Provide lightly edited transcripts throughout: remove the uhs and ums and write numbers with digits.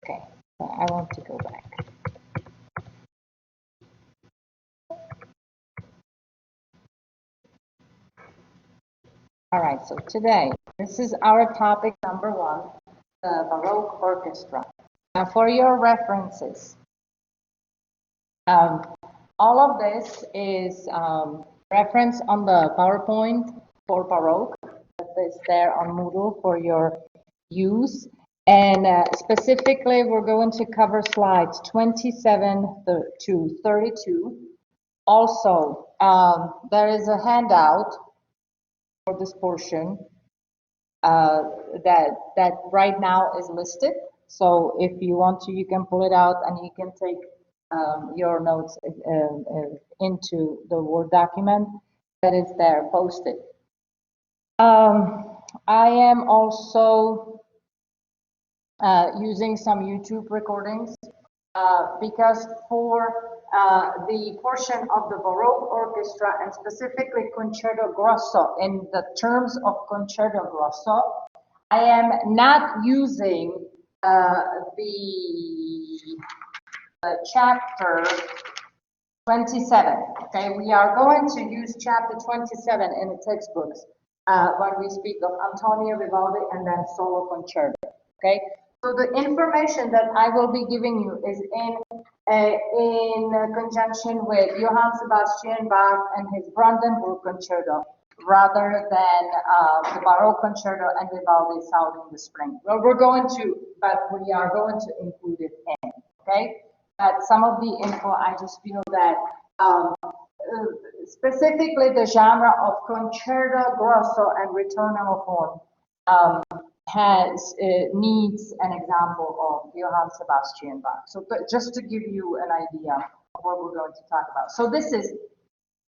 Okay, so I want to go back. All right, so today, this is our topic number 1, the Baroque Orchestra. Now, for your references, all of this is reference on the PowerPoint for Baroque that is there on Moodle for your use. And specifically, we're going to cover slides 27 to 32. Also, there is a handout for this portion that right now is listed. So if you want to, you can pull it out and you can take your notes into the Word document that is there posted. I am also using some YouTube recordings because for the portion of the Baroque Orchestra and specifically Concerto Grosso, in the terms of Concerto Grosso, I am not using the chapter 27. Okay, we are going to use chapter 27 in the textbooks when we speak of Antonio Vivaldi and then solo concerto. Okay, so the information that I will be giving you is in conjunction with Johann Sebastian Bach and his Brandenburg Concerto, rather than the Baroque Concerto and Vivaldi South in the Spring. Well, we are going to include it in. Okay, but some of the info, I just feel that specifically the genre of Concerto Grosso and Ritornello form needs an example of Johann Sebastian Bach. So just to give you an idea of what we're going to talk about. So this is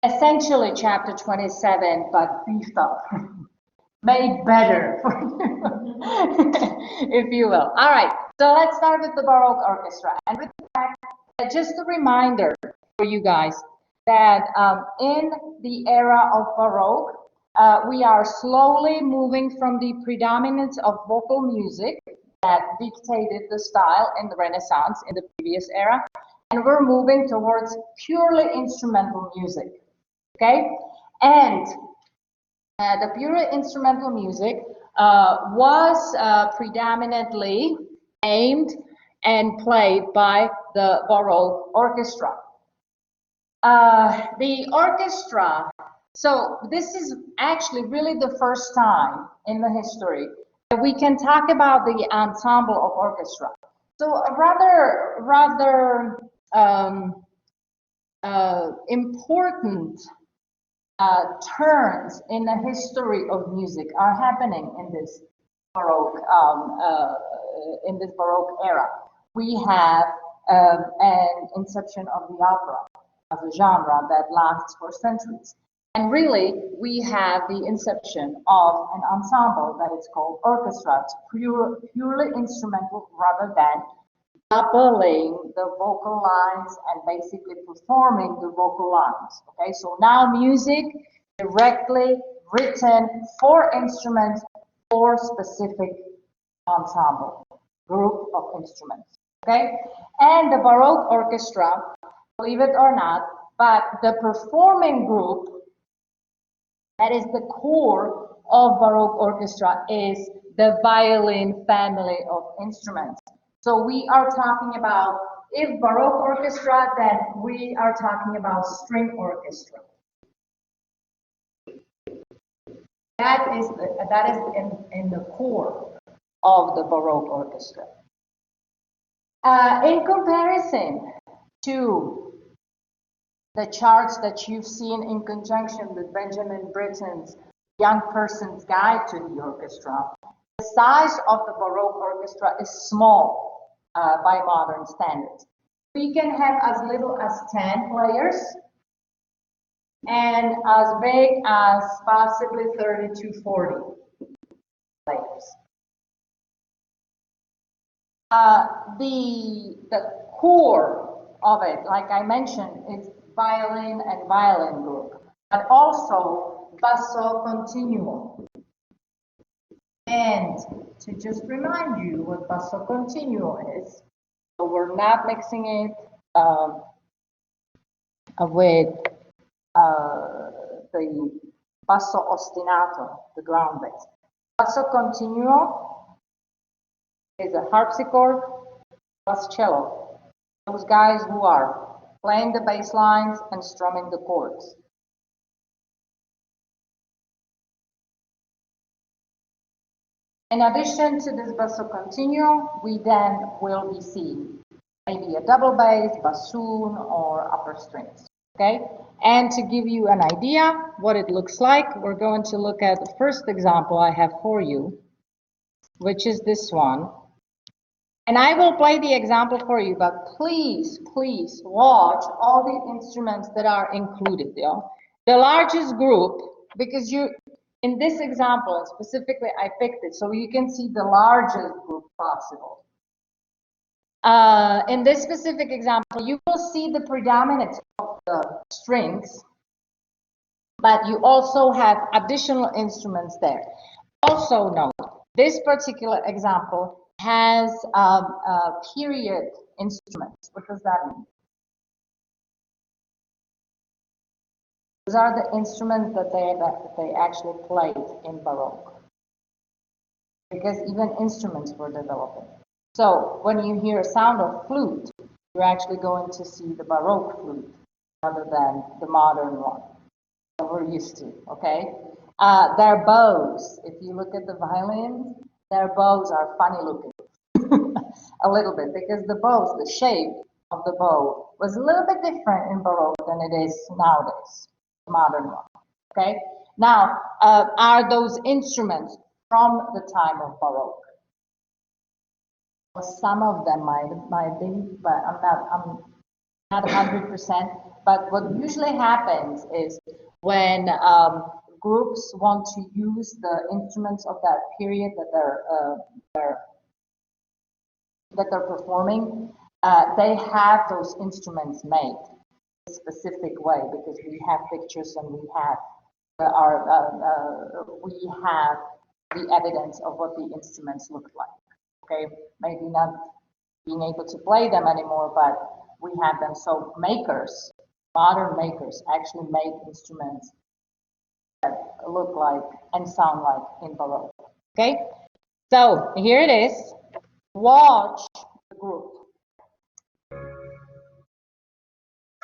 essentially chapter 27, but beefed up, made better for you, if you will. All right, so let's start with the Baroque Orchestra. And with that, just a reminder for you guys that in the era of Baroque, we are slowly moving from the predominance of vocal music that dictated the style in the Renaissance in the previous era, and we're moving towards purely instrumental music. Okay, and the purely instrumental music was predominantly aimed and played by the Baroque orchestra. The orchestra, so this is actually really the first time in the history that we can talk about the ensemble of orchestra. So a rather important turns in the history of music are happening in this Baroque era. We have an inception of the opera as a genre that lasts for centuries. And really, we have the inception of an ensemble that is called orchestra. It's purely instrumental rather than doubling the vocal lines and basically performing the vocal lines. Okay, so now music directly written for instruments for specific ensemble, group of instruments. Okay, and the Baroque orchestra, believe it or not, but the performing group that is the core of Baroque orchestra is the violin family of instruments. So we are talking about, if Baroque orchestra, then we are talking about string orchestra. That is in the core of the Baroque orchestra. In comparison to the charts that you've seen in conjunction with Benjamin Britten's Young Person's Guide to the Orchestra, the size of the Baroque orchestra is small by modern standards. We can have as little as 10 players and as big as possibly 30 to 40 players. The core of it, like I mentioned, is violin and violin group, but also basso continuo. And to just remind you what basso continuo is, so we're not mixing it with the basso ostinato, the ground bass. Basso continuo is a harpsichord plus cello. Those guys who are playing the bass lines and strumming the chords. In addition to this basso continuo, we then will be seeing maybe a double bass, bassoon, or upper strings. Okay, and to give you an idea what it looks like, we're going to look at the first example I have for you, which is this one. And I will play the example for you, but please, please watch all the instruments that are included. You know? The largest group, because in this example specifically, I picked it so you can see the largest group possible. In this specific example, you will see the predominance of the strings, but you also have additional instruments there. Also note, this particular example has period instruments. What does that mean? Those are the instruments that they actually played in Baroque, because even instruments were developing. So when you hear a sound of flute, you're actually going to see the Baroque flute rather than the modern one that we're used to, okay? Their bows, if you look at the violins, their bows are funny looking a little bit, because the bows, the shape of the bow was a little bit different in Baroque than it is nowadays, the modern one, okay? Now, are those instruments from the time of Baroque? Well, some of them might be, but I'm not 100%. But what usually happens is when groups want to use the instruments of that period that they're performing, they have those instruments made a specific way, because we have pictures and we have the evidence of what the instruments look like. Okay, maybe not being able to play them anymore, but we have them. So makers, modern makers, actually made instruments that look like and sound like in Baroque. Okay, so here it is. Watch the group.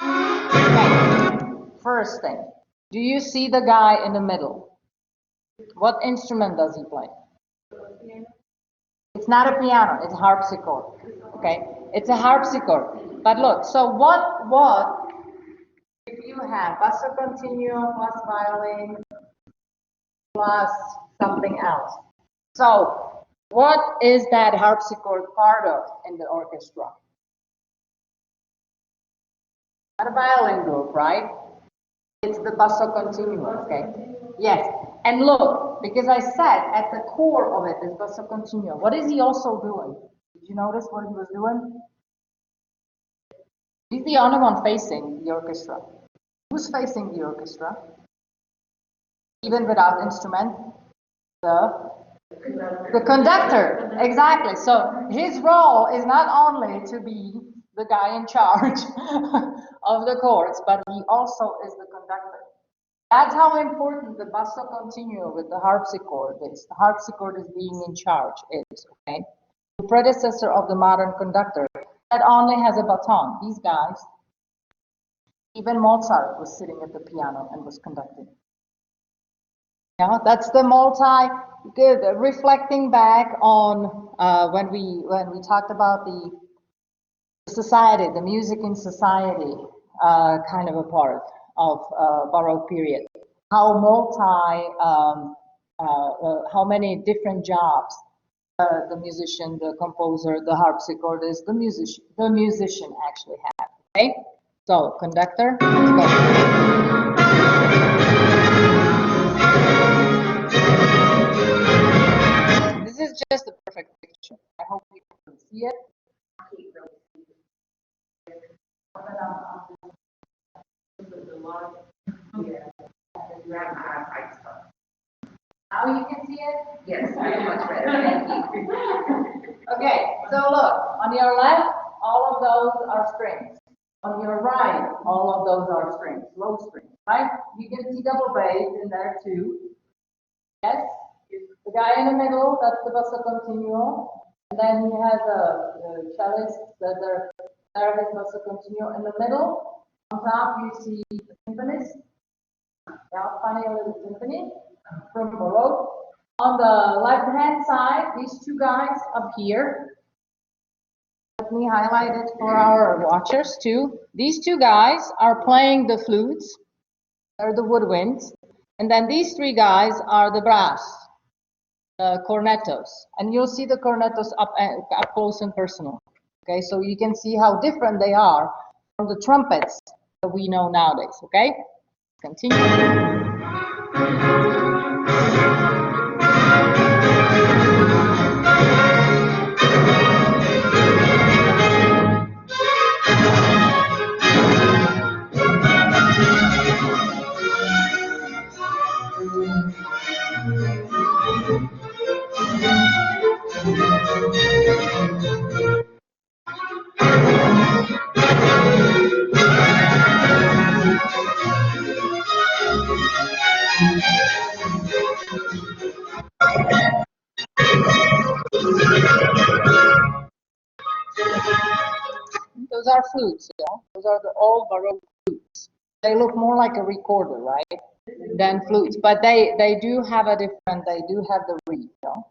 Okay. First thing, do you see the guy in the middle? What instrument does he play? It's not a piano, it's a harpsichord. Okay, it's a harpsichord. But look, so what if you have basso continuo plus violin plus something else? So what is that harpsichord part of in the orchestra? Not a violin group, right? It's the basso continuo, okay? Yes, and look, because I said at the core of it is basso continuo. What is he also doing? Did you notice what he was doing? He's the only one facing the orchestra. Who's facing the orchestra? Even without instrument? The conductor, exactly. So his role is not only to be the guy in charge of the chords, but he also is the conductor. That's how important the basso continuo with the harpsichord is. The harpsichord is being in charge, okay? The predecessor of the modern conductor that only has a baton. These guys, even Mozart was sitting at the piano and was conducting. Yeah, that's the reflecting back on when we talked about the society, the music in society kind of a part of Baroque period. How many different jobs the musician, the composer, the harpsichordist, the musician actually have. Okay, so conductor. This is just a perfect picture. I hope you can see it. Now you can see it? Yes, much better. Thank you. Okay, so look, on your left, all of those are strings. On your right, all of those are strings, low strings, right? You can see double bass in there too. Yes? The guy in the middle, that's the basso continuo. And then he has a cellist, there is basso continuo in the middle. On top, you see the symphonist. Yeah, funny little symphony from Baroque. On the left-hand side, these two guys up here. Let me highlight it for our watchers too. These two guys are playing the flutes. They're the woodwinds. And then these three guys are the brass, the cornetos. And you'll see the cornetos up close and personal. Okay, so you can see how different they are from the trumpets that we know nowadays. Okay, continue. Those are flutes, you know? Those are the old Baroque flutes. They look more like a recorder, right, than flutes, but they do have a different. They do have the reed, you know?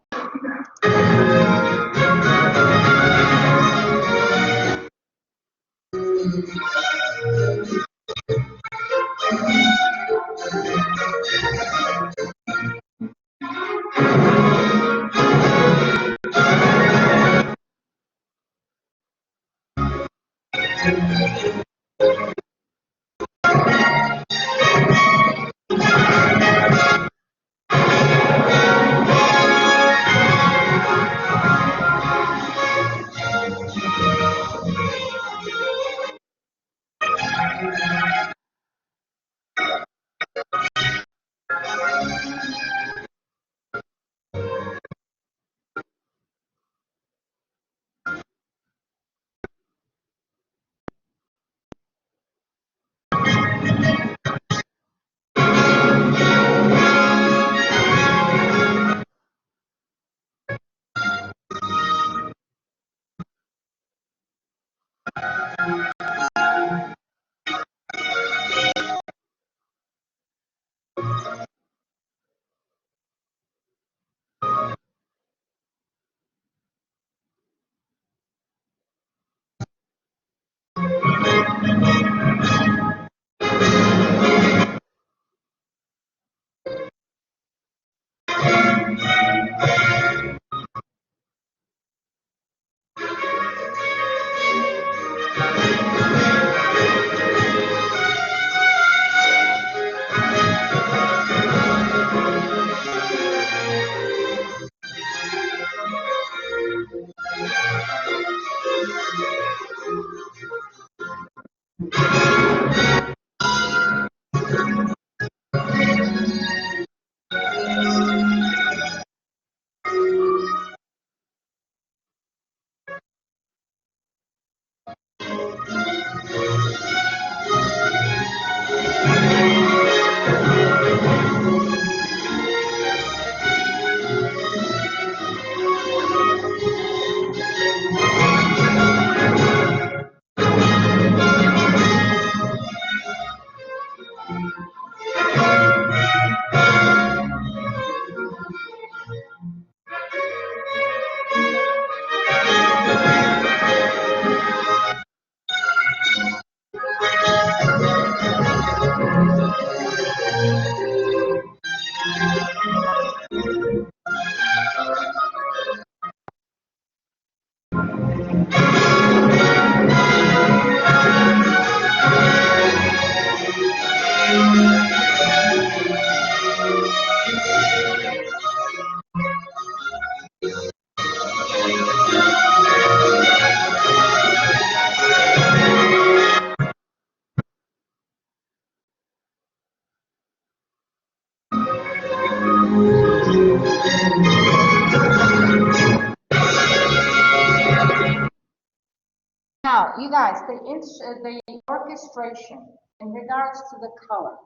you guys, the orchestration in regards to the color,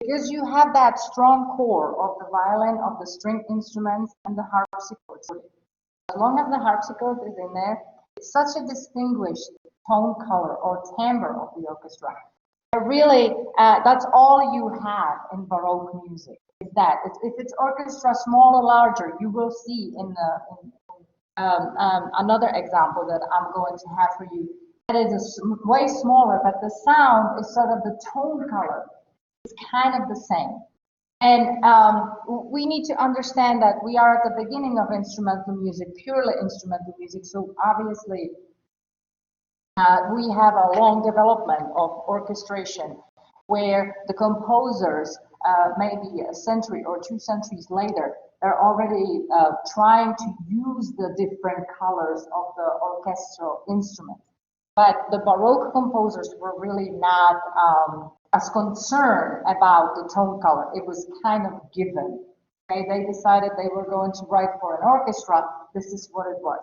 because you have that strong core of the violin, of the string instruments, and the harpsichord. So as long as the harpsichord is in there, it's such a distinguished tone color or timbre of the orchestra. Really, that's all you have in Baroque music. Is that if it's orchestra small or larger, you will see in another example that I'm going to have for you. That is way smaller, but the sound is sort of the tone color is kind of the same. And we need to understand that we are at the beginning of instrumental music, purely instrumental music. So obviously, we have a long development of orchestration where the composers, maybe a century or 2 centuries later, they're already trying to use the different colors of the orchestral instruments. But the Baroque composers were really not as concerned about the tone color. It was kind of given. Okay? They decided they were going to write for an orchestra. This is what it was.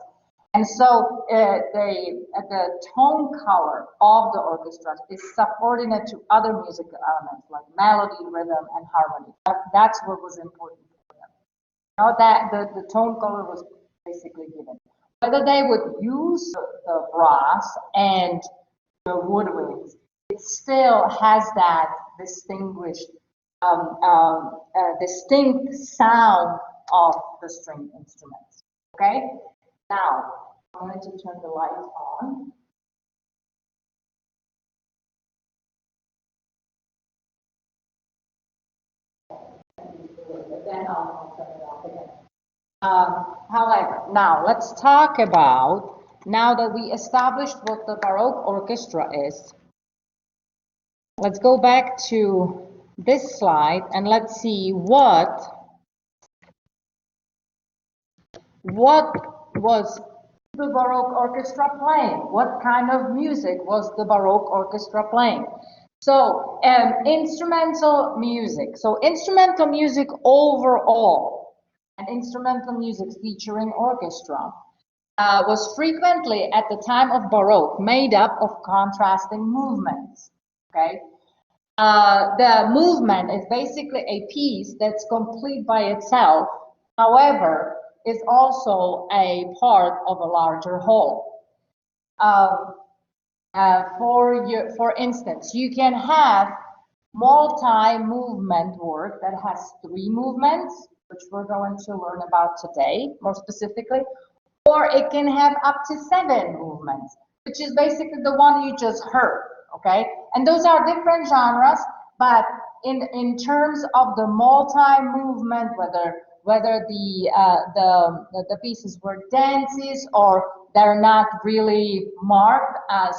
And so the tone color of the orchestra is subordinate to other musical elements like melody, rhythm, and harmony. That's what was important for them. Now that the tone color was basically given. Whether they would use the brass and the woodwinds, it still has that distinguished, distinct sound of the string instruments. Okay? Now, I'm going to turn the lights on. Then I'll turn it off again. However, now let's talk about, now that we established what the Baroque orchestra is, let's go back to this slide and let's see what was the Baroque orchestra playing? What kind of music was the Baroque orchestra playing? So, instrumental music. So, instrumental music overall, and instrumental music featuring orchestra, was frequently, at the time of Baroque, made up of contrasting movements. Okay? The movement is basically a piece that's complete by itself. However, is also a part of a larger whole. For instance, you can have multi-movement work that has 3 movements, which we're going to learn about today, more specifically, or it can have up to 7 movements, which is basically the one you just heard, okay? And those are different genres, but in terms of the multi-movement, whether the pieces were dances or they're not really marked as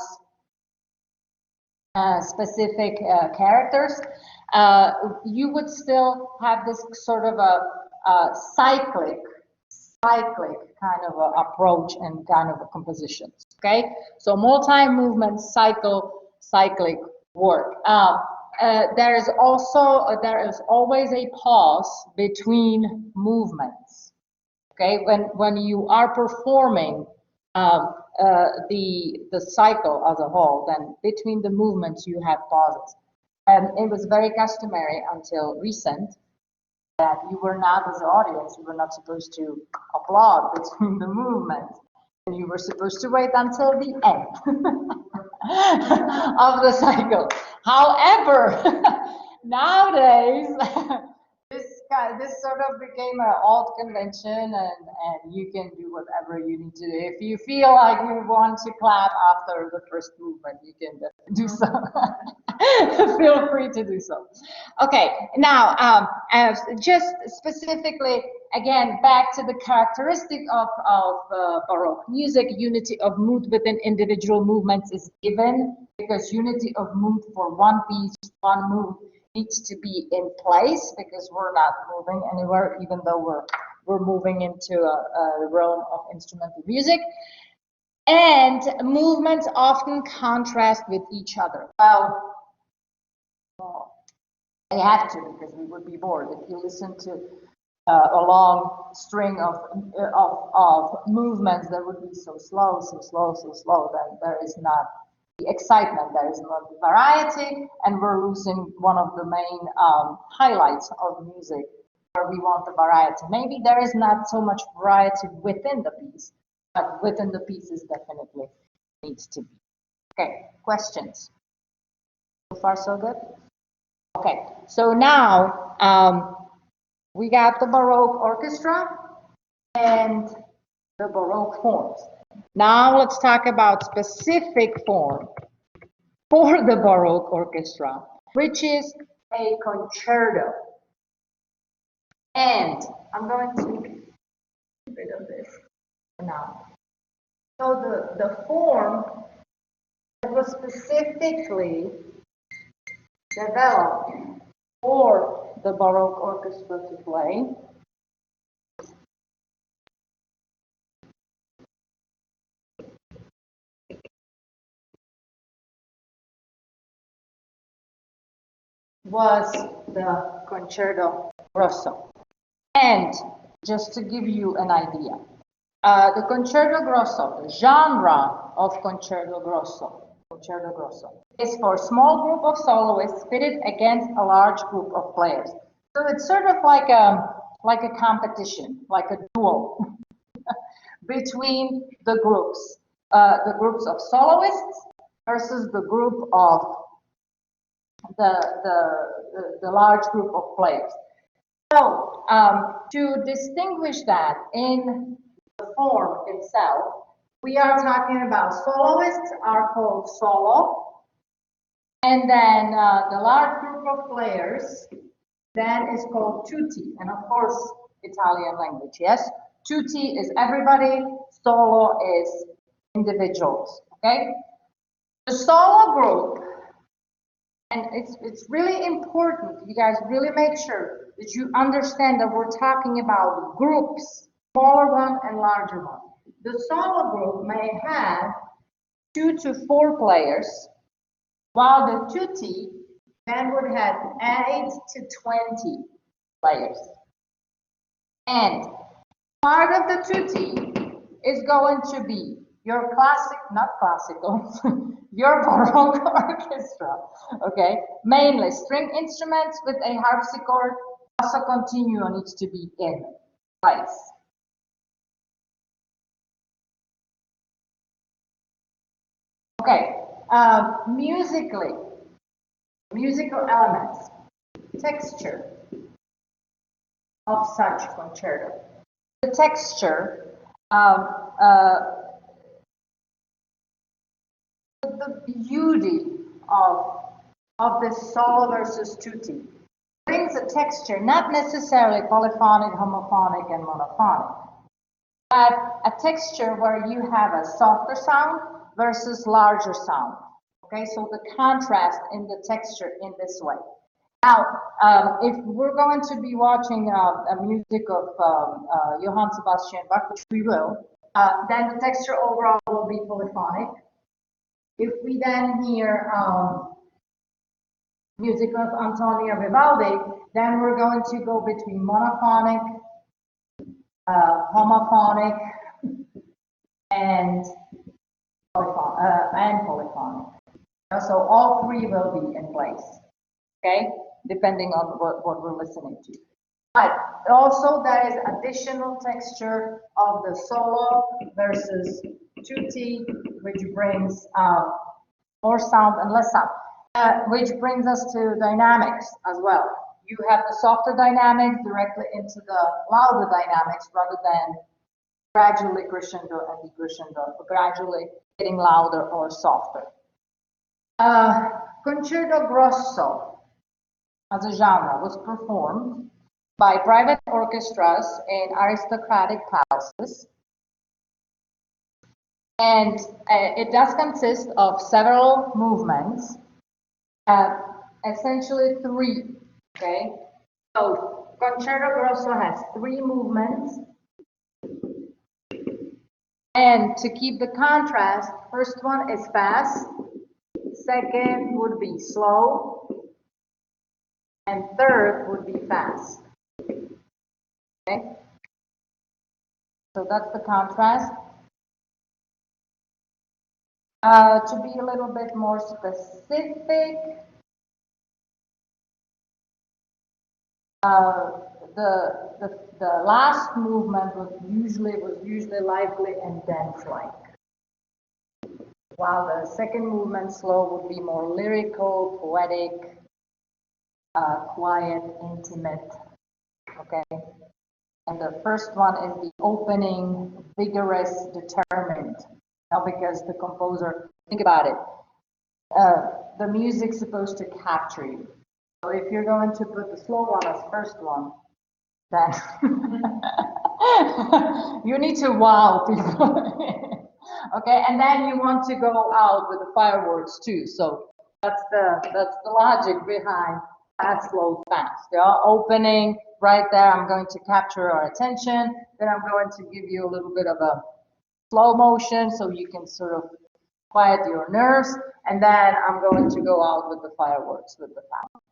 specific characters, you would still have this sort of a cyclic kind of a approach and kind of a compositions. Okay, so multi-movement cyclic work. There is always a pause between movements. Okay, when you are performing the cycle as a whole, then between the movements you have pauses. And it was very customary until recent that you were not, as an audience, you were not supposed to applaud between the movements. And you were supposed to wait until the end of the cycle. However, nowadays, this sort of became an old convention, and you can do whatever you need to do. If you feel like you want to clap after the first movement, you can do so. Feel free to do so. Okay, now just specifically, again, back to the characteristic of Baroque music, unity of mood within individual movements is given, because unity of mood for one piece, one move, needs to be in place, because we're not moving anywhere, even though we're moving into a realm of instrumental music. And movements often contrast with each other. Well, they have to, because we would be bored if you listen to a long string of movements that would be so slow, then there is not the excitement. There is not the variety, and we're losing one of the main highlights of music, where we want the variety. Maybe there is not so much variety within the piece, but within the pieces definitely needs to be. Okay, questions? So far, so good? Okay, so now we got the Baroque orchestra and the Baroque forms. Now let's talk about specific form for the Baroque orchestra, which is a concerto. And I'm going to get rid of this for now. So the form that was specifically developed for the Baroque orchestra to play was the Concerto Grosso. And just to give you an idea, the Concerto Grosso, the genre of Concerto Grosso, is for a small group of soloists pitted against a large group of players. So it's sort of like a competition, like a duel between the groups of soloists versus the group of the large group of players. So to distinguish that in the form itself, we are talking about soloists are called solo, and then the large group of players then is called tutti, and of course Italian language, yes? Tutti is everybody, solo is individuals, okay? The solo group, and it's really important, you guys really make sure that you understand that we're talking about groups, smaller one and larger one. The solo group may have 2 to 4 players, while the tutti then would have 8 to 20 players. And part of the tutti is going to be your not classical, your Baroque orchestra, okay? Mainly string instruments with a harpsichord, basso continuo needs to be in place. Okay, musical elements, texture of such concerto. The texture, the beauty of this solo versus tutti brings a texture, not necessarily polyphonic, homophonic, and monophonic, but a texture where you have a softer sound versus larger sound. Okay, so the contrast in the texture in this way. Now, if we're going to be watching a music of Johann Sebastian Bach, which we will, then the texture overall will be polyphonic. If we then hear music of Antonio Vivaldi, then we're going to go between monophonic, homophonic, and polyphonic. So all 3 will be in place, okay, depending on what we're listening to. But also there is additional texture of the solo versus tutti, which brings more sound and less sound, which brings us to dynamics as well. You have the softer dynamics directly into the louder dynamics rather than gradually crescendo and decrescendo, gradually getting louder or softer. Concerto Grosso as a genre was performed by private orchestras in aristocratic palaces, and it does consist of several movements, essentially 3, okay? So Concerto Grosso has 3 movements, and to keep the contrast, first one is fast, second would be slow, and third would be fast. Okay? So that's the contrast. To be a little bit more specific, the last movement was usually lively and dance-like, while the second movement, slow, would be more lyrical, poetic, quiet, intimate. Okay, and the first one is the opening, vigorous, determined. Now, because the composer, think about it, the music's supposed to capture you. So if you're going to put the slow one as first one, then you need to wow people. Okay, and then you want to go out with the fireworks too. So that's the logic behind fast, slow, fast. Yeah, opening right there. I'm going to capture our attention. Then I'm going to give you a little bit of a slow motion so you can sort of quiet your nerves, and then I'm going to go out with the fireworks, with the fast,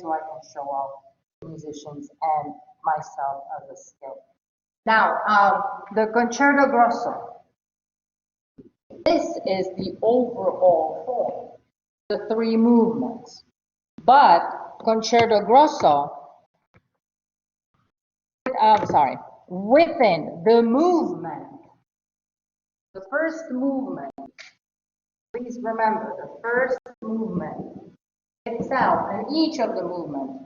so I can show off the musicians and myself as a skill. Now, the Concerto Grosso. This is the overall form, the three movements. But Concerto Grosso, within the movement, the first movement, please remember, the first movement itself, and each of the movements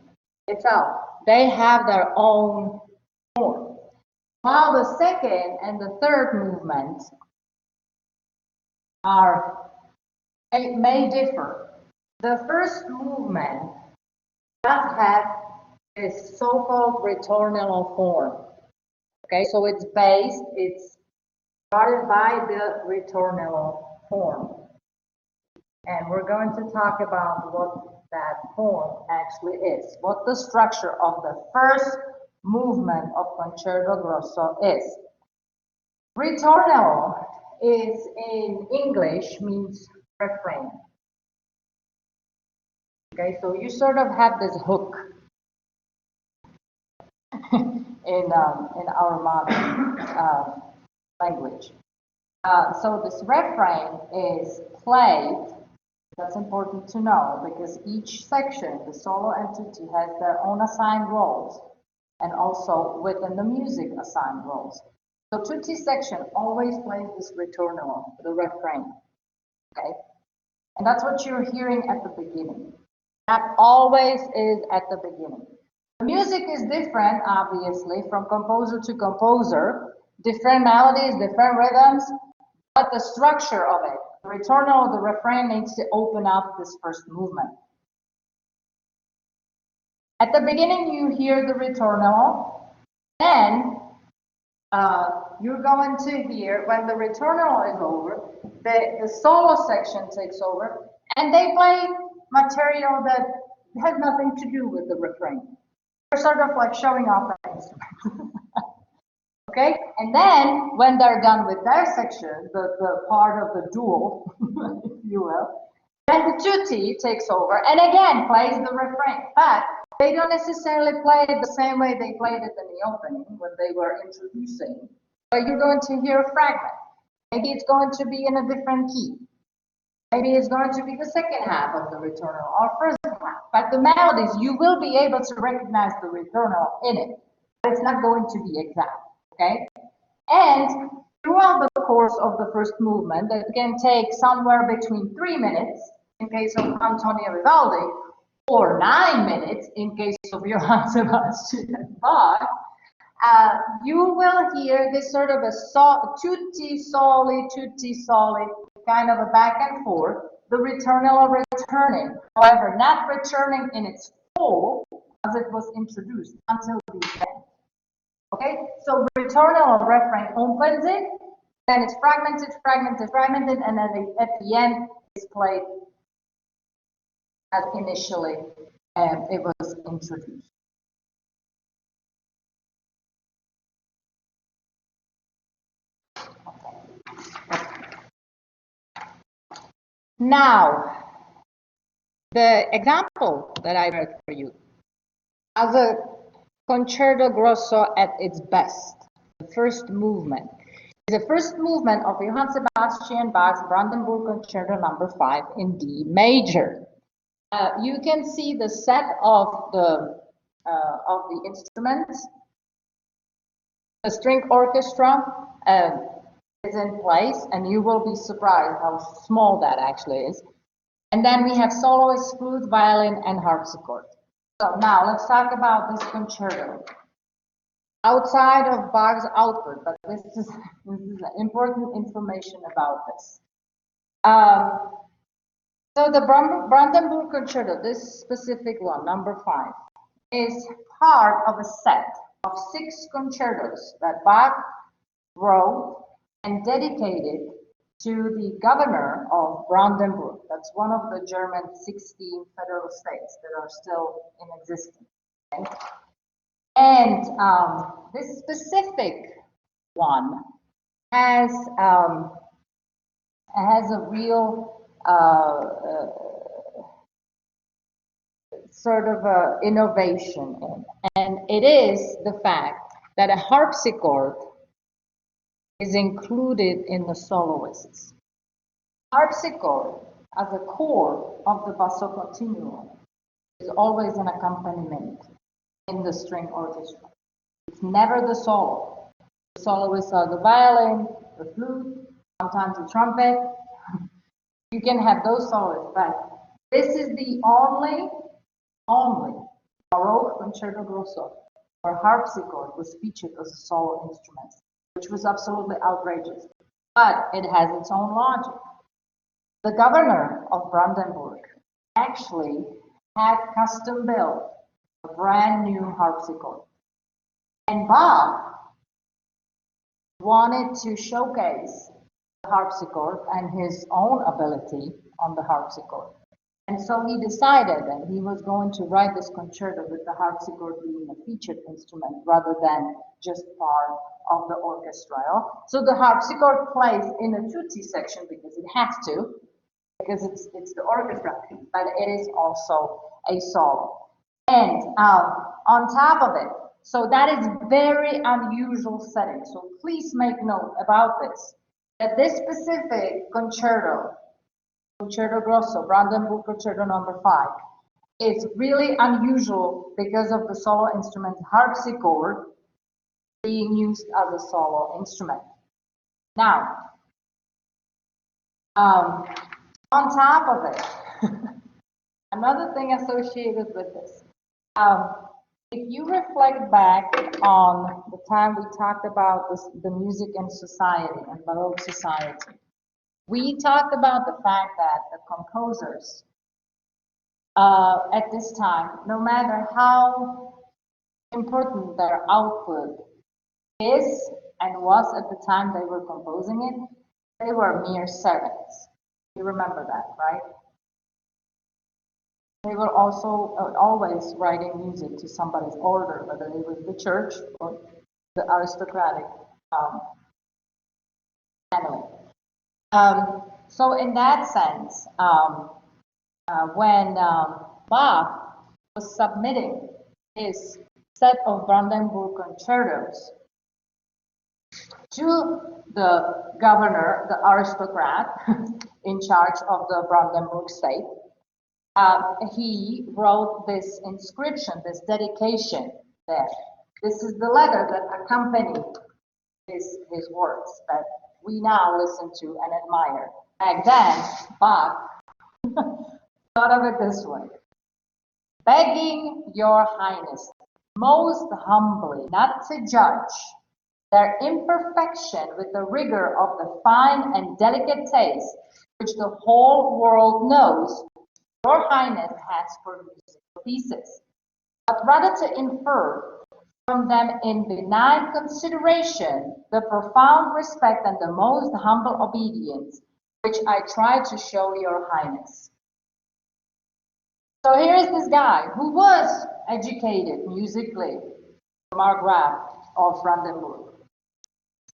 itself, they have their own form. While the second and the third movement may differ. The first movement does have this so-called ritornello form. Okay, so it's started by the ritornello form. And we're going to talk about what that form actually is, what the structure of the first movement of Concerto Grosso is. Ritornello is in English means refrain. Okay, so you sort of have this hook in our modern language. So this refrain is played. That's important to know because each section, the solo entity, has their own assigned roles, and also within the music assigned roles. So tutti section always plays this ritornello, the refrain. Okay, and that's what you're hearing at the beginning. That always is at the beginning. The music is different, obviously, from composer to composer. Different melodies, different rhythms, but the structure of it, the ritornello, the refrain, needs to open up this first movement. At the beginning, you hear the ritornello, then you're going to hear, when the ritornello is over, the solo section takes over, and they play material that has nothing to do with the refrain. They're sort of like showing off that instrument. Okay, and then when they're done with their section, the part of the duel, if you will, then the tutti takes over and again plays the refrain. But they don't necessarily play it the same way they played it in the opening when they were introducing. But you're going to hear a fragment. Maybe it's going to be in a different key. Maybe it's going to be the second half of the ritornello or first half. But the melodies, you will be able to recognize the ritornello in it. But it's not going to be exact. Okay, and throughout the course of the first movement, that can take somewhere between 3 minutes in case of Antonio Vivaldi, or 9 minutes in case of Johann Sebastian Bach, you will hear this sort of a tutti soli, kind of a back and forth, the ritornello returning, however, not returning in its full as it was introduced until the end. Okay, so ritornello refrain opens it, then it's fragmented, and then at the end it's played as initially it was introduced. Okay. Now, the example that I read for you as a Concerto Grosso at its best, the first movement. The first movement of Johann Sebastian Bach's Brandenburg Concerto No. 5 in D major. You can see the set of the instruments. The string orchestra is in place, and you will be surprised how small that actually is. And then we have soloist, flute, violin, and harpsichord. So now let's talk about this concerto. Outside of Bach's output, but this is important information about this. So the Brandenburg Concerto, this specific one, number 5, is part of a set of 6 concertos that Bach wrote and dedicated to the governor of Brandenburg. That's one of the German 16 federal states that are still in existence. Okay? And this specific one has a real sort of innovation in, and it is the fact that a harpsichord is included in the soloists. Harpsichord, as a core of the basso continuo, is always an accompaniment in the string orchestra. It's never the solo. The soloists are the violin, the flute, sometimes the trumpet. You can have those soloists, but this is the only Baroque Concerto Grosso where harpsichord was featured as a solo instrument, which was absolutely outrageous. But it has its own logic. The governor of Brandenburg actually had custom built a brand new harpsichord. And Bach wanted to showcase the harpsichord and his own ability on the harpsichord. And so he decided that he was going to write this concerto with the harpsichord being a featured instrument rather than just part of the orchestra. So the harpsichord plays in a tutti section because it has to, because it's the orchestra, but it is also a solo. And on top of it, so that is very unusual setting. So please make note about this, that this specific Concerto Grosso, Brandenburg Concerto No. 5, is really unusual because of the solo instrument harpsichord being used as a solo instrument. Now, on top of it, another thing associated with this, if you reflect back on the time we talked about the music and society and Baroque society, we talked about the fact that the composers at this time, no matter how important their output is and was at the time they were composing it, they were mere servants. You remember that, right? They were also always writing music to somebody's order, whether it was the church or the aristocratic family. So in that sense, when Bach was submitting his set of Brandenburg concertos to the governor, the aristocrat in charge of the Brandenburg state, he wrote this inscription, this dedication there. This is the letter that accompanied his works that we now listen to and admire. Back then, Bach thought of it this way: begging your highness most humbly not to judge their imperfection with the rigor of the fine and delicate taste which the whole world knows your highness has for musical pieces, but rather to infer from them in benign consideration the profound respect and the most humble obedience which I try to show your highness. So here is this guy who was educated musically, Margraf of Brandenburg.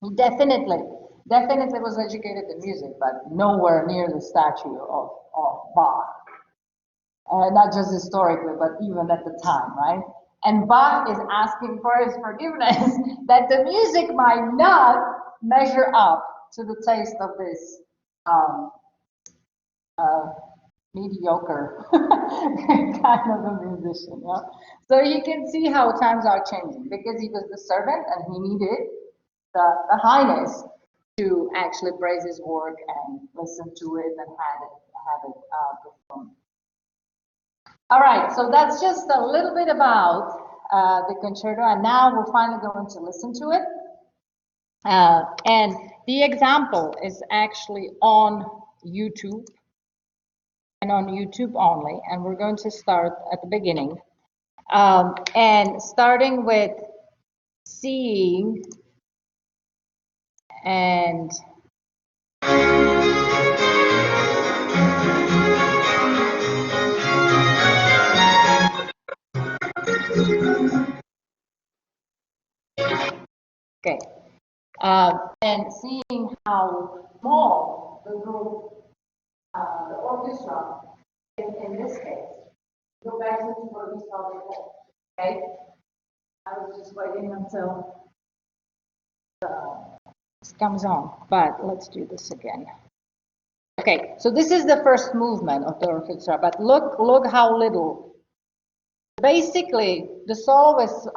He definitely was educated in music, but nowhere near the stature of Bach. Not just historically, but even at the time, right? And Bach is asking for his forgiveness that the music might not measure up to the taste of this mediocre kind of a musician. Yeah? So you can see how times are changing because he was the servant and he needed the highness to actually praise his work and listen to it and have it performed. All right, so that's just a little bit about the concerto, and now we're finally going to listen to it. And the example is actually on YouTube, and on YouTube only, and we're going to start at the beginning. And starting with seeing and okay, and seeing how small the group, the orchestra, in this case. Go back to what we saw before. Okay, I was just waiting until this comes on, but let's do this again. Okay, so this is the first movement of the orchestra, but look how little. Basically, the soloists,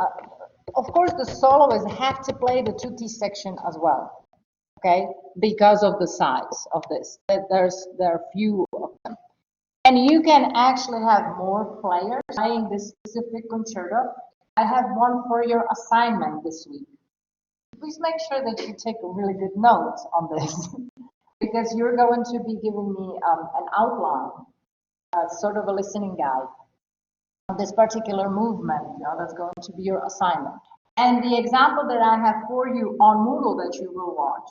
of course, the soloists have to play the tutti section as well, okay, because of the size of this. There are few of them. And you can actually have more players playing this specific concerto. I have one for your assignment this week. Please make sure that you take a really good note on this because you're going to be giving me an outline, sort of a listening guide of this particular movement. That's going to be your assignment. And the example that I have for you on Moodle that you will watch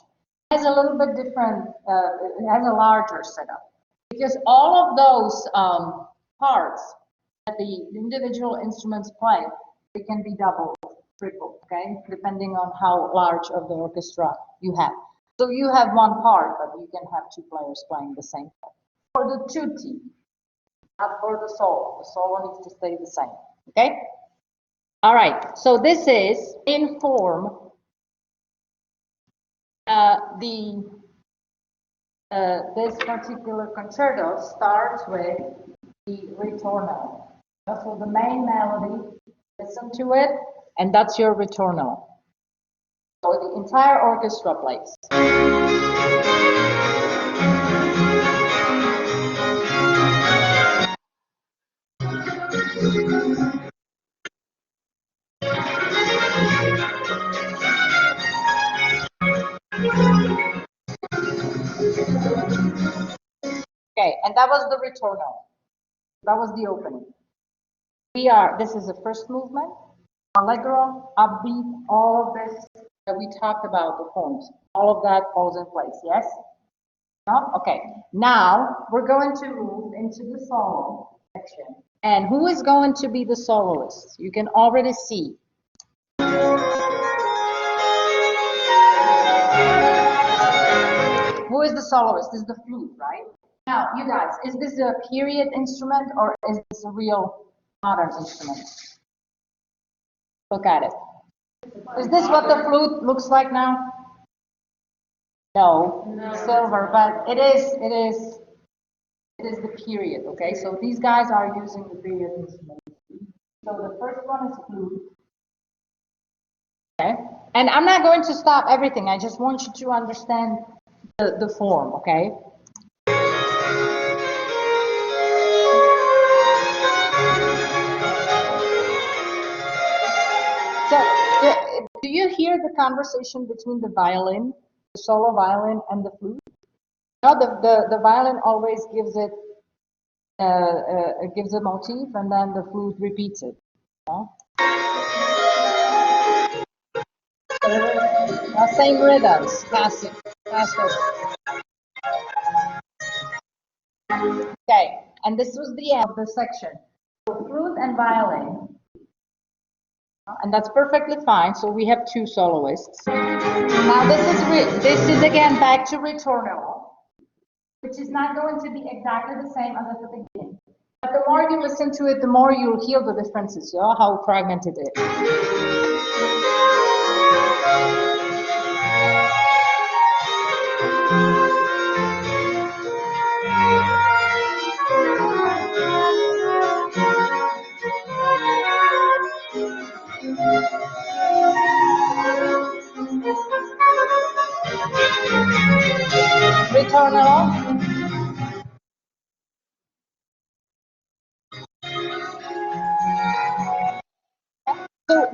has a little bit different, it has a larger setup. Because all of those parts that the individual instruments play, they can be doubled, tripled, okay, depending on how large of the orchestra you have. So you have one part, but you can have two players playing the same part. For the tutti, not for the solo. The solo needs to stay the same, okay? All right, so this is in form. This particular concerto starts with the ritornello. So the main melody, listen to it, and that's your ritornello. So the entire orchestra plays. Okay, and that was the ritornello. That was the opening. This is the first movement, allegro, upbeat, all of this that we talked about, the forms, all of that falls in place, yes? No? Okay, now we're going to move into the solo section. And who is going to be the soloist? You can already see. Who is the soloist? This is the flute, right? Now, you guys, is this a period instrument or is this a real modern instrument? Look at it. Is this what the flute looks like now? No, silver, but it is the period, okay? So these guys are using the period instrument. So the first one is flute. Okay, and I'm not going to stop everything. I just want you to understand the form, okay? So, do you hear the conversation between the violin, the solo violin, and the flute? No, the violin always gives it gives a motif, and then the flute repeats it. No? Same rhythms, passive. Okay, and this was the end of the section. So flute and violin, and that's perfectly fine. So we have two soloists. Now this is again back to ritornello, which is not going to be exactly the same as at the beginning. But the more you listen to it, the more you'll hear the differences, you know, how fragmented it is.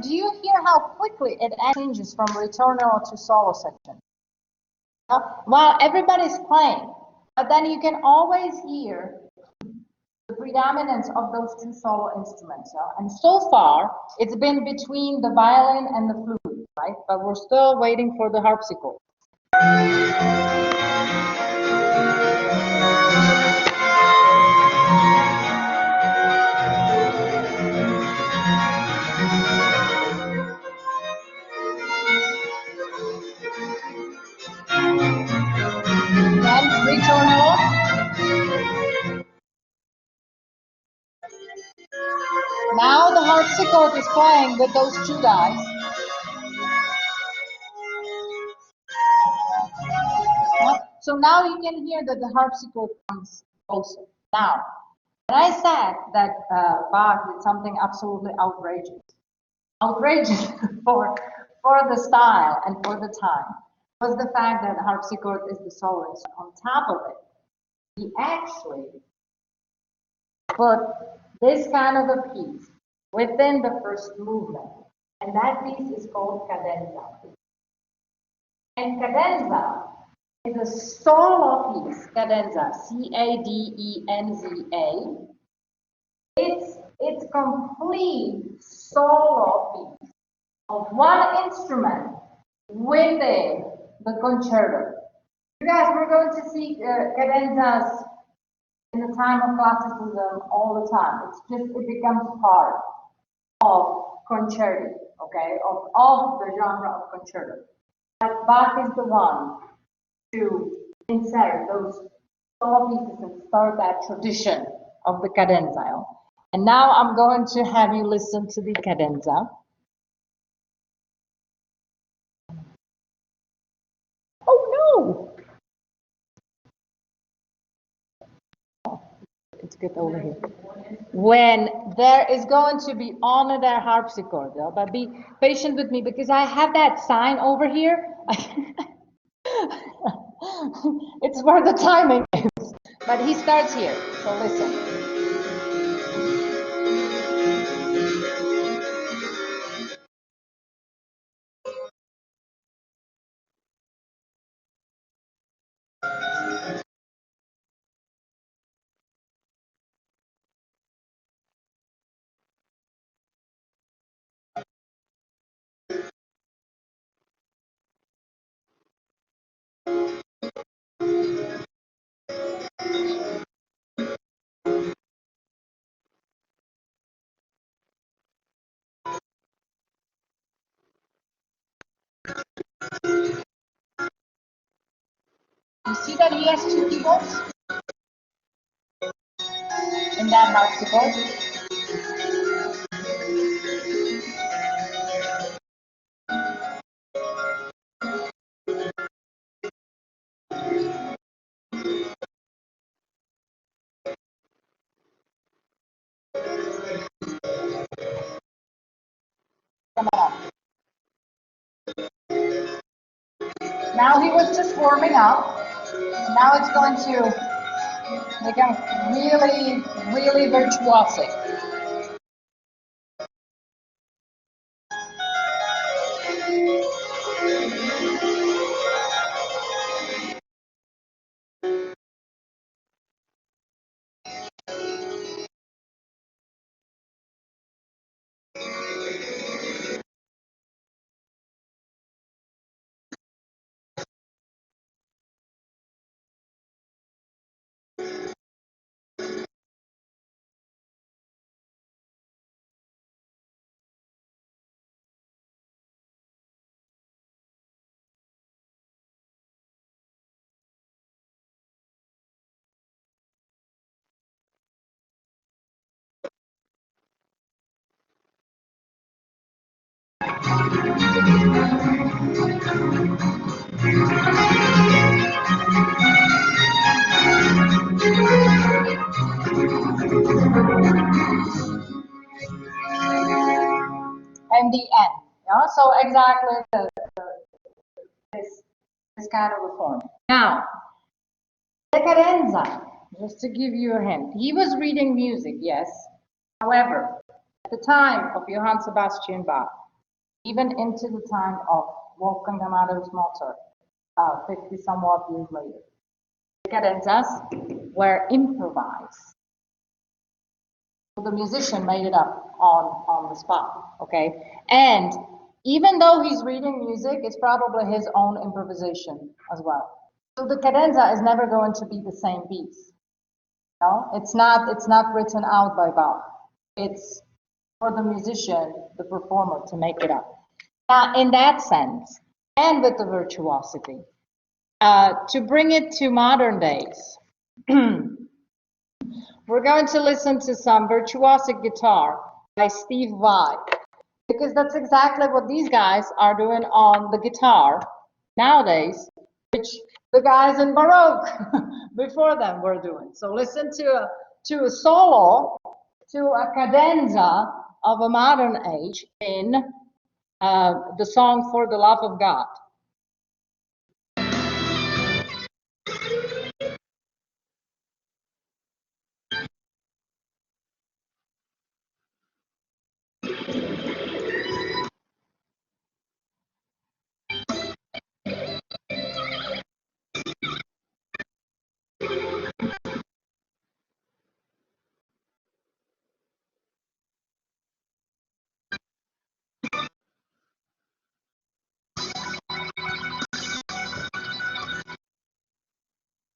do you hear how quickly it changes from ritornello to solo section? While everybody's playing, but then you can always hear the predominance of those two solo instruments. And so far, it's been between the violin and the flute, right? But we're still waiting for the harpsichord. Then ritornello. Now the harpsichord is playing with those two guys. So now you can hear that the harpsichord comes closer. Now, when I said that Bach did something absolutely outrageous for the style and for the time, was the fact that the harpsichord is the soloist. On top of it, he actually put this kind of a piece within the first movement, and that piece is called cadenza. And cadenza is a solo piece, cadenza, C-A-D-E-N-Z-A. It's complete solo piece of one instrument within the concerto. You guys, we're going to see cadenzas in the time of classicism all the time. It becomes part of concerto, okay, of the genre of concerto. But Bach is the one to insert those solo pieces and start that tradition of the cadenza. And now I'm going to have you listen to the cadenza. Oh no! Let's get over here. When there is going to be on their harpsichord, but be patient with me because I have that sign over here. It's where the timing is. But he starts here, so listen. You see that he has two keyboards in that harpsichord? Come on. Now he was just warming up. Now it's going to become really, really virtuosic. And the end. Yeah? So exactly this kind of a form. Now, the cadenza, just to give you a hint, he was reading music, yes. However, at the time of Johann Sebastian Bach, even into the time of Wolfgang Amadeus Mozart, 50 somewhat years later. The cadenzas were improvised. So the musician made it up on the spot, okay? And even though he's reading music, it's probably his own improvisation as well. So the cadenza is never going to be the same piece. No, it's not written out by Bach. It's for the musician, the performer, to make it up. Now, in that sense, and with the virtuosity, to bring it to modern days, we're going to listen to some virtuosic guitar by Steve Vai, because that's exactly what these guys are doing on the guitar nowadays, which the guys in Baroque before them were doing. So listen to a solo, to a cadenza of a modern age in the song For the Love of God.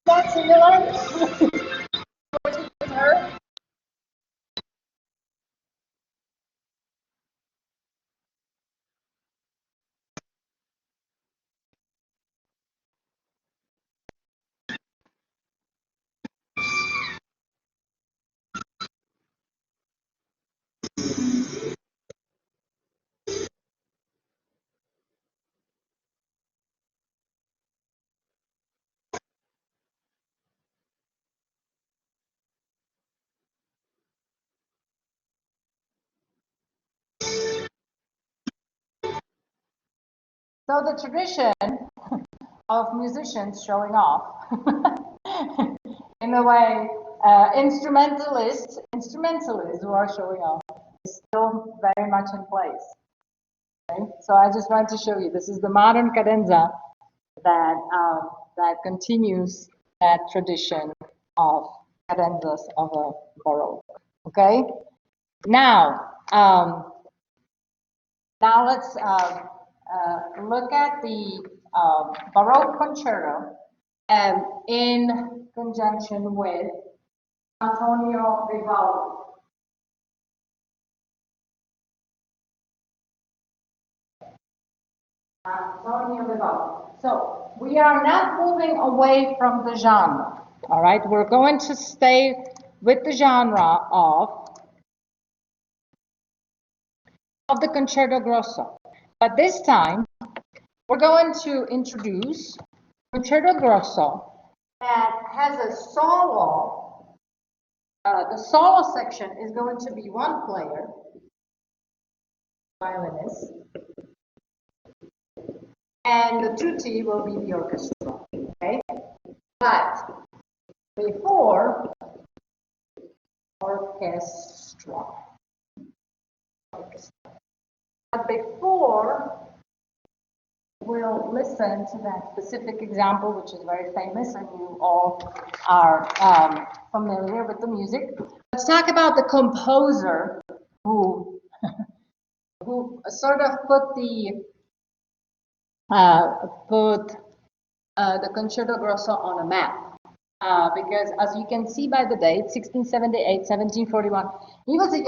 That's similar. What you just heard? So the tradition of musicians showing off, in a way, instrumentalists who are showing off, is still very much in place. Okay? So I just wanted to show you, this is the modern cadenza that continues that tradition of cadenzas of a Baroque. Okay? Now, let's look at the Baroque concerto in conjunction with Antonio Vivaldi. Antonio Vivaldi. So we are not moving away from the genre. All right, we're going to stay with the genre of the Concerto Grosso. But this time, we're going to introduce Concerto Grosso that has a solo. The solo section is going to be one player, violinist, and the tutti will be the orchestra. Okay, but before orchestra. But before we'll listen to that specific example, which is very famous, and you all are familiar with the music. Let's talk about the composer who sort of put the Concerto Grosso on a map. Because as you can see by the date, 1678, 1741, he was a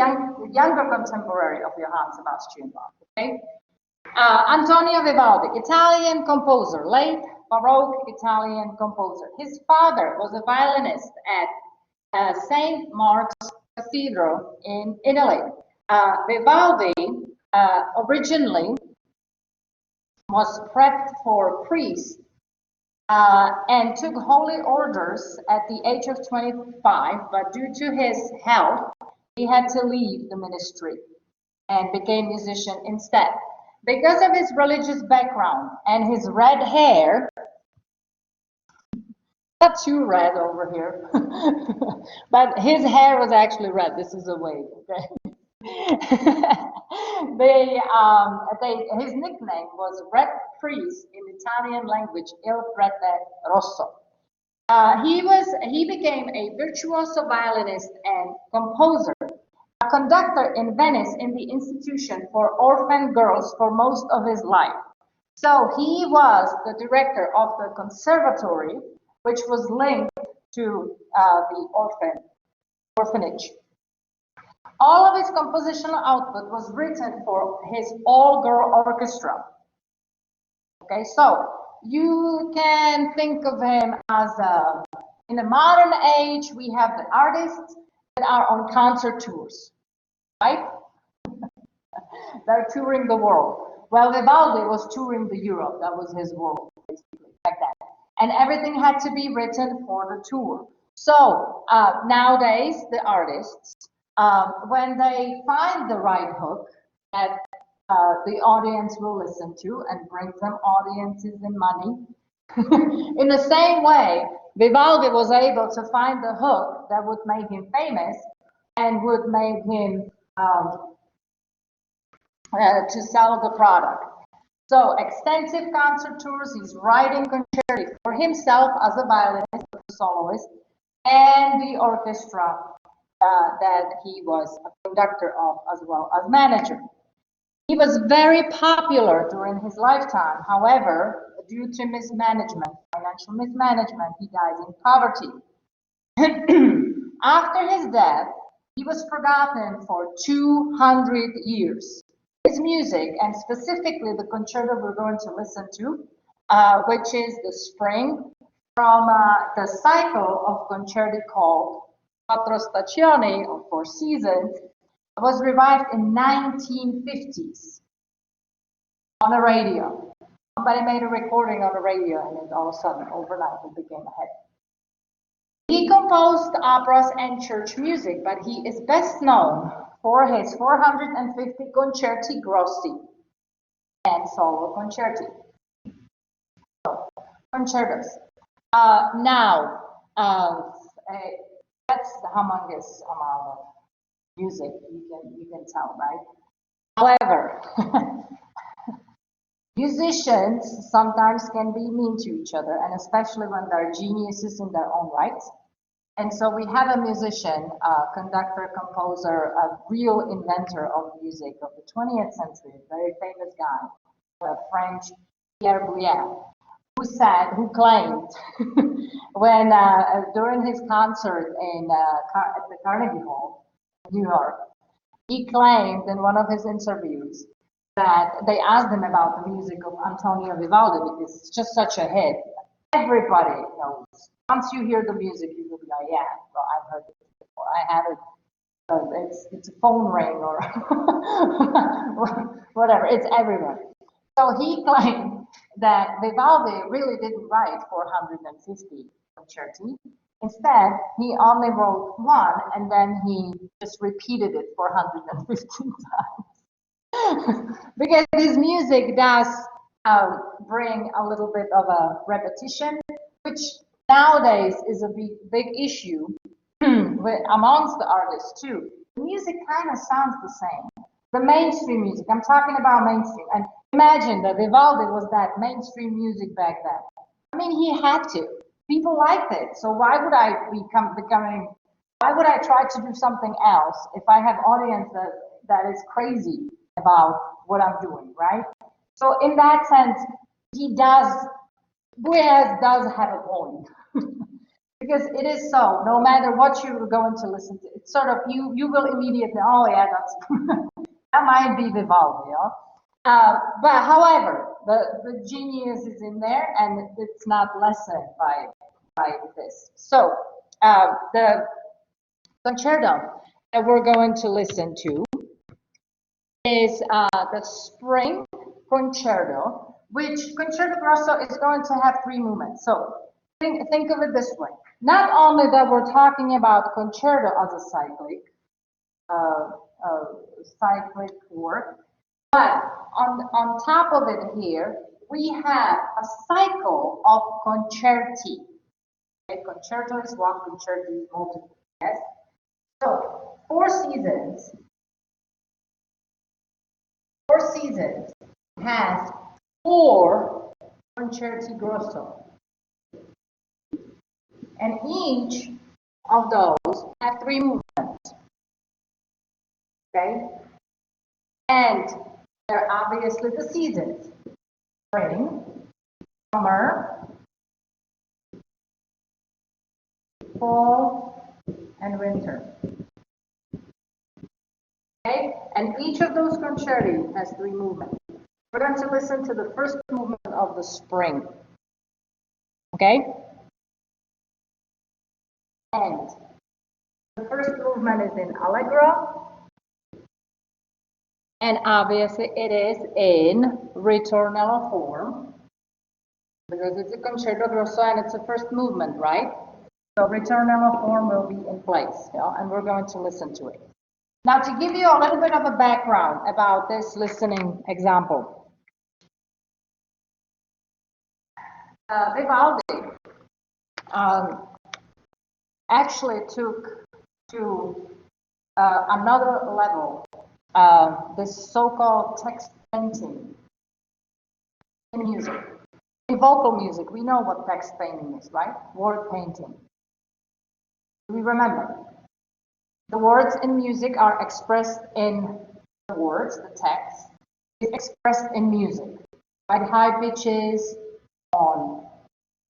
younger contemporary of Johann Sebastian Bach. Okay? Antonio Vivaldi, Italian composer, late Baroque Italian composer. His father was a violinist at St. Mark's Cathedral in Italy. Vivaldi originally was prepped for a priest and took holy orders at the age of 25, but due to his health, he had to leave the ministry and became musician instead. Because of his religious background and his red hair, not too red over here, but his hair was actually red. This is a wave, okay? His nickname was Red Priest in Italian language, Il Prete Rosso. He became a virtuoso violinist and composer, a conductor in Venice in the institution for orphan girls for most of his life. So he was the director of the conservatory, which was linked to the orphanage. All of his compositional output was written for his all-girl orchestra. Okay, so you can think of him as in the modern age, we have the artists that are on concert tours, right? They're touring the world. Well, Vivaldi was touring the Europe. That was his world, basically, like that. And everything had to be written for the tour. So nowadays, the artists, when they find the right hook that the audience will listen to and bring them audiences and money, in the same way, Vivaldi was able to find the hook that would make him famous and would make him to sell the product. So extensive concert tours, he's writing concerti for himself as a violinist, a soloist, and the orchestra that he was a conductor of as well as manager. He was very popular during his lifetime. However, due to mismanagement, financial mismanagement, he dies in poverty. After his death, he was forgotten for 200 years. His music, and specifically the concerto we're going to listen to, which is the Spring, from the cycle of concerti called Quattro Stagioni, or Four Seasons, was revived in 1950s on the radio. Somebody made a recording on the radio, and it all of a sudden, overnight, it became a hit. He composed operas and church music, but he is best known for his 450 concerti grossi and solo concerti. So, concertos. Now, that's the humongous amount of music, you can tell, right? However, musicians sometimes can be mean to each other, and especially when they're geniuses in their own right. And so we have a musician, conductor, composer, a real inventor of music of the 20th century, a very famous guy, a French Pierre Boulez, who claimed when during his concert at the Carnegie Hall, New York, he claimed in one of his interviews that they asked him about the music of Antonio Vivaldi because it's just such a hit. Everybody knows. Once you hear the music, you will be like, yeah, well, I've heard it before. I have it. It's a phone ring or whatever. It's everywhere. So he claimed that Vivaldi really didn't write 450 concerti. Instead, he only wrote one, and then he just repeated it 415 times. Because his music does bring a little bit of a repetition, which nowadays is a big issue amongst the artists too. The music kind of sounds the same. The mainstream music, I'm talking about mainstream. And imagine that Vivaldi was that mainstream music back then. I mean, he had to. People liked it. So why would I why would I try to do something else if I have audience that is crazy about what I'm doing, right? So in that sense, Boulez does have a point. Because it is so, no matter what you're going to listen to, it's sort of, you will immediately, oh yeah, that might be Vivaldi, but however, the genius is in there, and it's not lessened by this. So the concerto that we're going to listen to is the Spring Concerto, which Concerto Grosso is going to have 3 movements. So think of it this way. Not only that we're talking about concerto as a cyclic work, but on top of it here, we have a cycle of concerti. Okay, concerto is one, concerto is multiple, yes? So, 4 seasons seasons has 4 Concerti Grosso. And each of those have 3 movements. Okay? And they're obviously the seasons. Spring, summer, fall, and winter. Okay? And each of those concerti has 3 movements. We're going to listen to the first movement of the spring. Okay? And the first movement is in Allegro. And obviously it is in ritornello form. Because it's a Concerto Grosso and it's a first movement, right? So ritornello form will be in place, and we're going to listen to it. Now, to give you a little bit of a background about this listening example. Vivaldi actually took to another level this so-called text painting in music. In vocal music, we know what text painting is, right? Word painting. We remember. The words in music are expressed in the words, the text is expressed in music, right? High pitches, on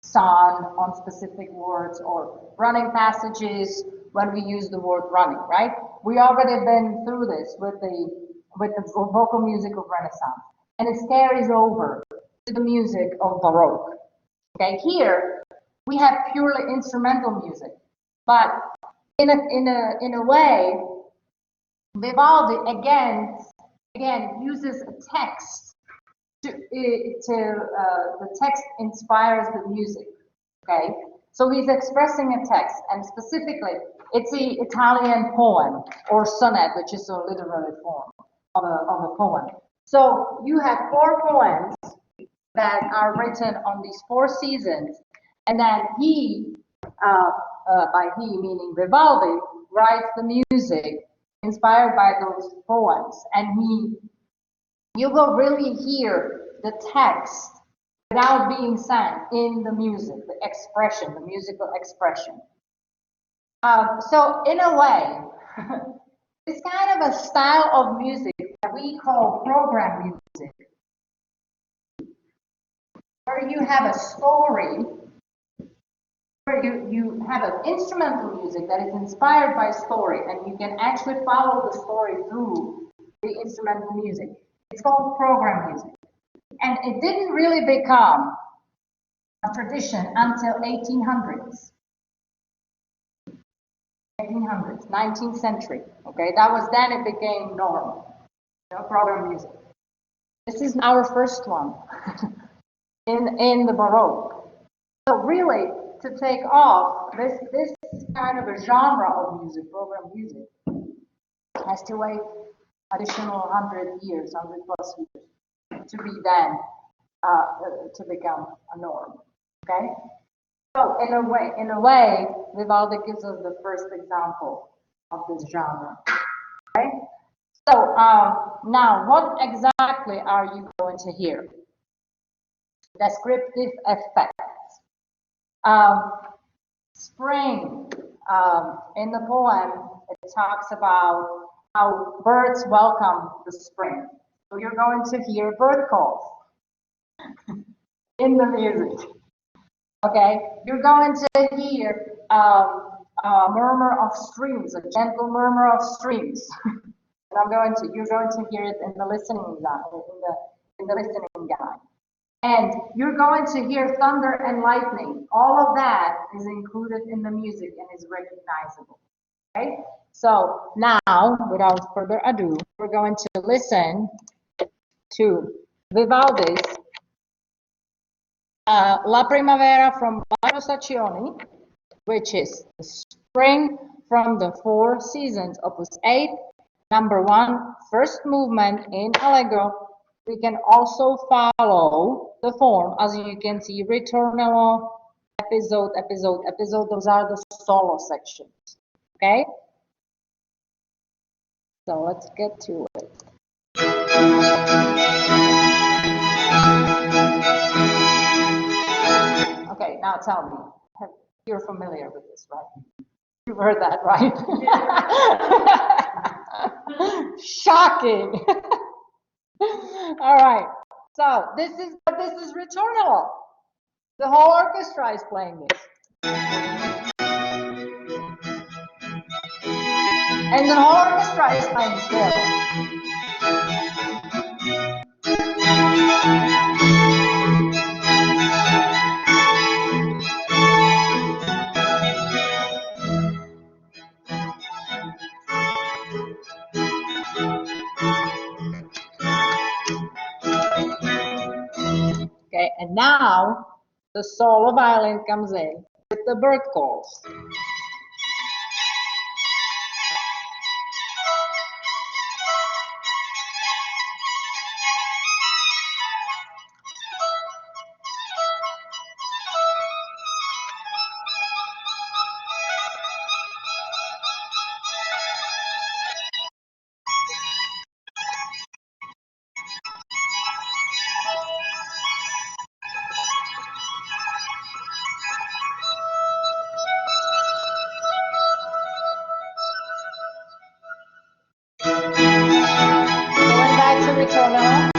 sound, on specific words, or running passages when we use the word running, right? We already been through this with the vocal music of Renaissance, and it carries over to the music of Baroque. Okay, here we have purely instrumental music, but in a way, Vivaldi again uses a text the text inspires the music. Okay, so he's expressing a text, and specifically, it's the Italian poem or sonnet, which is a literary form of a poem. So you have 4 poems that are written on these 4 seasons, and then he, by he meaning Vivaldi, writes the music inspired by those poems, and you will really hear the text without being sung in the music, the expression, the musical expression. So in a way, it's kind of a style of music that we call program music, where you have a story, where you have an instrumental music that is inspired by story, and you can actually follow the story through the instrumental music. It's called program music. And it didn't really become a tradition until 1800s. 1800s, 19th century. Okay, that was then it became normal. Program music. This is our first one in the Baroque. So really, to take off this kind of a genre of music, program music, has to wait additional 100 years, 100 plus years, to be then to become a norm. Okay. So in a way, Vivaldi gives us the first example of this genre. Okay. So now, what exactly are you going to hear? Descriptive effects. Spring. In the poem, it talks about how birds welcome the spring. So you're going to hear bird calls in the music. Okay, you're going to hear a murmur of streams, a gentle murmur of streams. And you're going to hear it in the listening guide, in the listening guide. And you're going to hear thunder and lightning. All of that is included in the music and is recognizable. Okay, so now, without further ado, we're going to listen to Vivaldi's La Primavera from Quattro Stagioni, which is the spring from the 4 seasons, opus 8, number 1, first movement in Allegro. We can also follow the form, as you can see, ritornello, episode, episode, episode. Those are the solo sections. Okay? So let's get to it. now tell me, you're familiar with this, right? You've heard that, right? Shocking. All right. So this is ritornello. The whole orchestra is playing this. And the whole orchestra is playing still. Okay, and now the solo violin comes in with the bird calls. Going back to ritornello.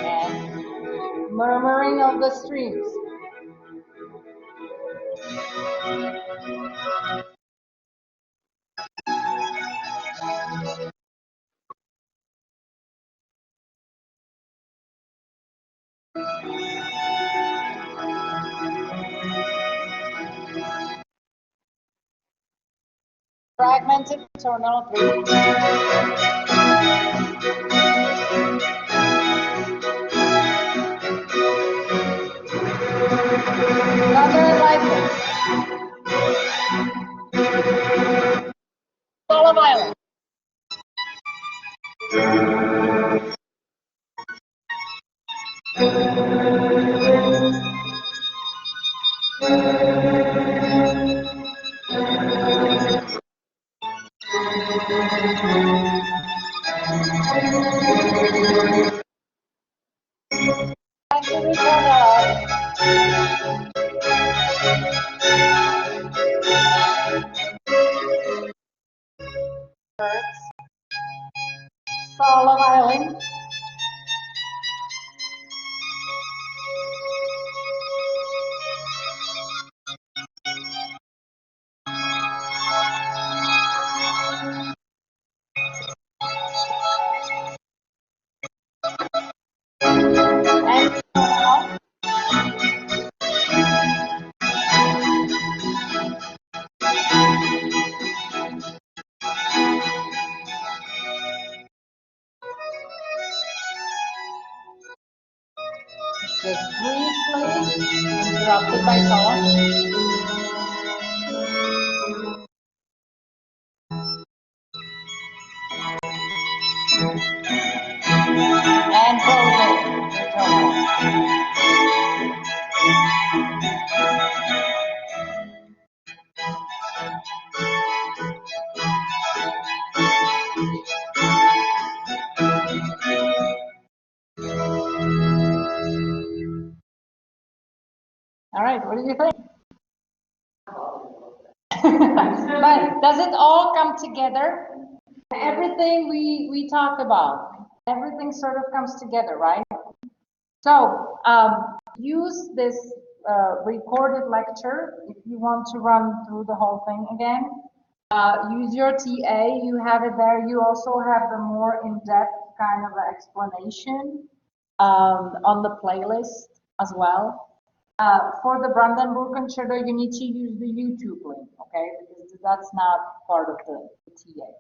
And murmuring of the streams. Fragmented ritornello 3. Another like this. Solo violin. Back to ritornello. Birds. Solo violin. And ritornello. Just briefly interrupted by solo. And closing. Ritornello. All right, what do you think? But does it all come together? Everything we talked about, everything sort of comes together, right? So use this recorded lecture if you want to run through the whole thing again. Use your TA, you have it there. You also have the more in-depth kind of explanation on the playlist as well. For the Brandenburg Concerto, you need to use the YouTube link, okay? Because that's not part of the TA.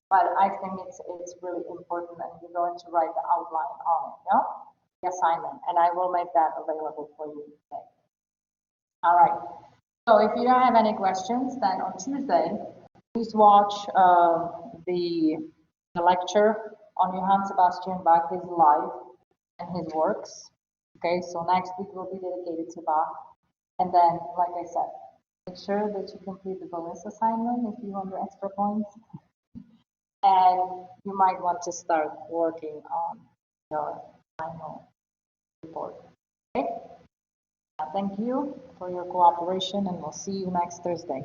But I think it's really important, and you're going to write the outline on it, yeah? The assignment, and I will make that available for you today. All right. So if you don't have any questions, then on Tuesday, please watch the lecture on Johann Sebastian Bach, his life and his works. Okay, so next week will be dedicated to Bach. And then, like I said, make sure that you complete the bonus assignment if you want the extra points. And you might want to start working on your final report. Okay? Thank you for your cooperation, and we'll see you next Thursday.